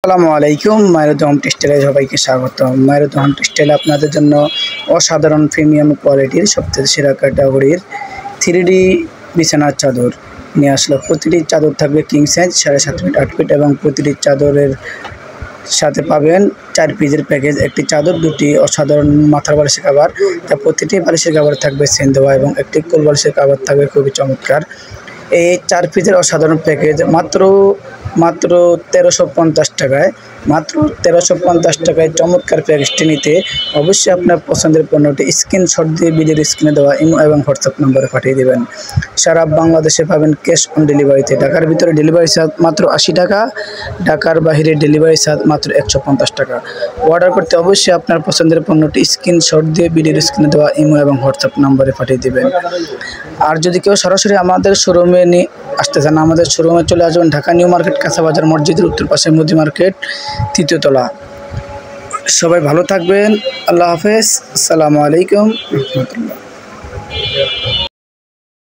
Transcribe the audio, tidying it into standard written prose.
আসসালামু আলাইকুম। মাইরুদ হোম টেক্সটাইলে সবাইকে স্বাগতম। মাইরুদ হোম টেক্সটাইল আপনাদের জন্য অসাধারণ প্রিমিয়াম কোয়ালিটির সবচেয়ে সেরা ক্যাটাগরির 3D বিছানার চাদর নিয়ে আসলো। প্রতিটি চাদর থাকবে কিং সাইজ 7.5 ফিট 8 ফিট এবং প্রতিটি চাদরের সাথে পাবেন 4 পিসের প্যাকেজ। একটি চাদর, দুটি অসাধারণ মাথার বালিশের কভার। তা প্রতিটি বালিশের কভার থাকবে সেন দেওয়া এবং একটি কোল বালিশের কভার থাকবে খুবই চমৎকার। এই 4 পিসের অসাধারণ প্যাকেজ মাত্র 1350 টাকায়, মাত্র 1350 টাকায় চমৎকার প্যাকেজটি নিতে অবশ্যই আপনার পছন্দের পণ্যটি স্ক্রিনশট দিয়ে ভিডিওর স্ক্রিনে দেওয়া ইমো এবং হোয়াটসঅ্যাপ নম্বরে পাঠিয়ে দেবেন। সারা বাংলাদেশে পাবেন ক্যাশ অন ডেলিভারিতে। ঢাকার ভিতরে ডেলিভারি চার্জ মাত্র 80 টাকা, ঢাকার বাইরে ডেলিভারি চার্জ মাত্র 150 টাকা। অর্ডার করতে অবশ্যই আপনার পছন্দের পণ্যটি স্ক্রিনশট দিয়ে ভিডিওর স্ক্রিনে দেওয়া ইমো এবং হোয়াটসঅ্যাপ নম্বরে পাঠিয়ে দেবেন। আর যদি কেউ সরাসরি আমাদের শোরুমে নিয়ে আসতে চান, আমাদের শোরুমে চলে আসবেন ঢাকা নিউ মার্কেট, কাঁচাবাজার মসজিদের উত্তর পাশে মুদি মার্কেট, 3য় তলা। সবাই ভালো থাকবেন। আল্লাহ হাফেজ। আসসালামু আলাইকুম রহমতুল্লাহ।